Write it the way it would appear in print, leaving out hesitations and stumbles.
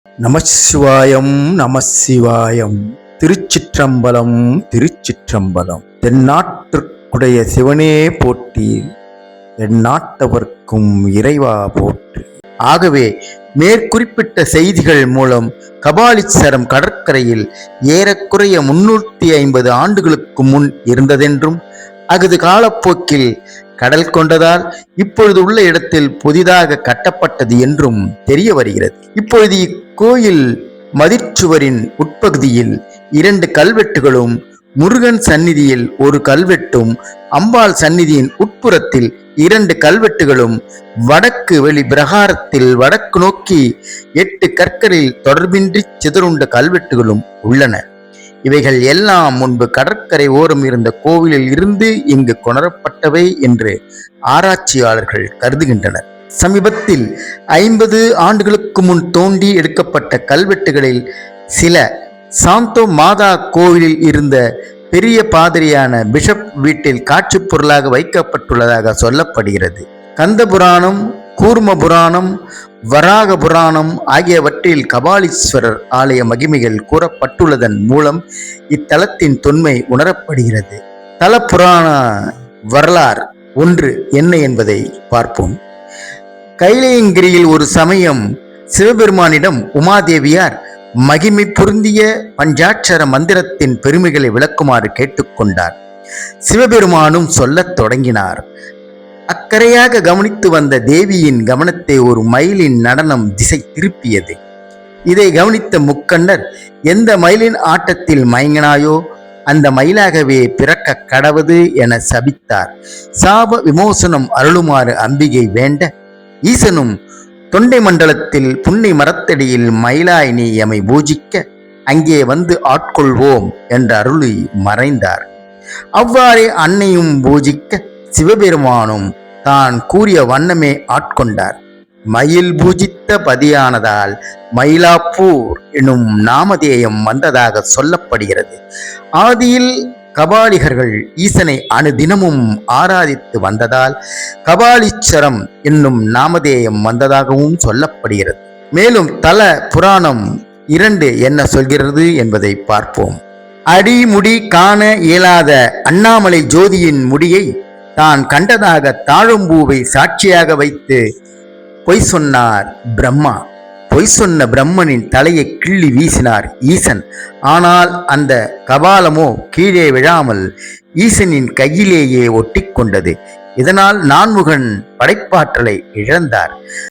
நமசிவாயம் நமசிவாயம். திருச்சிற்றம்பலம் திருச்சிற்றம்பலம். தென்னாட்டுடைய சிவனே போற்றி, எந்நாட்டவர்க்கும் இறைவா போற்றி. ஆகவே மேற்குறிப்பிட்ட செய்திகள் மூலம் கபாலீஸ்வரம் கடற்கரையில் ஏறக்குறைய 350 ஆண்டுகளுக்கு முன் இருந்ததென்றும், அஃது காலப்போக்கில் கடல் கொண்டதால் இப்பொழுது உள்ள இடத்தில் புதிதாக கட்டப்பட்டது என்றும் தெரிய வருகிறது. இப்பொழுது இக்கோயில் மதிற்சுவரின் உட்பகுதியில் 2 கல்வெட்டுகளும், முருகன் சந்நிதியில் ஒரு கல்வெட்டும், அம்பாள் சந்நிதியின் உட்புறத்தில் 2 கல்வெட்டுகளும், வடக்கு வெளி பிரகாரத்தில் வடக்கு நோக்கி 8 கற்களில் தொடர்பின்றி சிதறுண்ட கல்வெட்டுகளும் உள்ளன. இவைகள் எல்லாம் முன்பு கடற்கரை ஓரம் இருந்த கோவிலில் இருந்து இங்கு கொணரப்பட்டவை என்று ஆராய்ச்சியாளர்கள் கருதுகின்றனர். சமீபத்தில் 50 ஆண்டுகளுக்கு முன் தோண்டி எடுக்கப்பட்ட கல்வெட்டுகளில் சில சாந்தோ மாதா கோவிலில் இருந்த பெரிய பாதிரியான பிஷப் வீட்டில் காட்சி பொருளாக வைக்கப்பட்டுள்ளதாக சொல்லப்படுகிறது. கந்த புராணம், கூர்ம புராணம், வராக புராணம் ஆகியவற்றில் கபாலீஸ்வரர் ஆலய மகிமைகள் கூறப்பட்டுள்ளதன் மூலம் இத்தலத்தின் தொன்மை உணரப்படுகிறது. தல புராண வரலாறு ஒன்று என்ன என்பதை பார்ப்போம். கைலையங்கிரியில் ஒரு சமயம் சிவபெருமானிடம் உமாதேவியார் மகிமை பொருந்திய பஞ்சாட்சர மந்திரத்தின் பெருமைகளை விளக்குமாறு கேட்டுக்கொண்டார். சிவபெருமானும் சொல்லத் தொடங்கினார். அக்கறையாக கவனித்து வந்த தேவியின் கவனத்தை ஒரு மயிலின் நடனம் திசை திருப்பியது. இதை கவனித்த முக்கண்ணர், எந்த மயிலின் ஆட்டத்தில் மயங்கினாயோ அந்த மயிலாகவே பிறக்க கடவது என சபித்தார். சாப விமோசனம் அருளுமாறு அம்பிகை வேண்ட, ஈசனும் தொண்டை மண்டலத்தில் புன்னை மரத்தடியில் மயிலாய் நீ எமை பூஜிக்க அங்கே வந்து ஆட்கொள்வோம் என்ற அருளி மறைந்தார். அவ்வாறே அன்னையும் பூஜிக்க சிவபெருமானும் தான் கூறிய வண்ணமே ஆட்கொண்டார். மயில் பூஜித்த பதியானதால் மயிலாப்பூர் எனும் நாமதேயம் வந்ததாக சொல்லப்படுகிறது. ஆதியில் கபாலிகர்கள் ஈசனை அனுதினமும் ஆராதித்து வந்ததால் கபாலீஸ்வரம் என்னும் நாமதேயம் வந்ததாகவும் சொல்லப்படுகிறது. மேலும் தல புராணம் 2 என்ன சொல்கிறது என்பதை பார்ப்போம். அடிமுடி காண இயலாத அண்ணாமலை ஜோதியின் முடியை தான் கண்டதாக தாழம்பூவை சாட்சியாக வைத்து பொய் சொன்னார் பிரம்மா. பொய் சொன்ன பிரம்மனின் தலையை கிள்ளி வீசினார் ஈசன். ஆனால் அந்த கபாலமோ கீழே விழாமல் ஈசனின் கையிலேயே ஒட்டி கொண்டது. இதனால் நான்முகன் படைப்பாற்றலை இழந்தார்.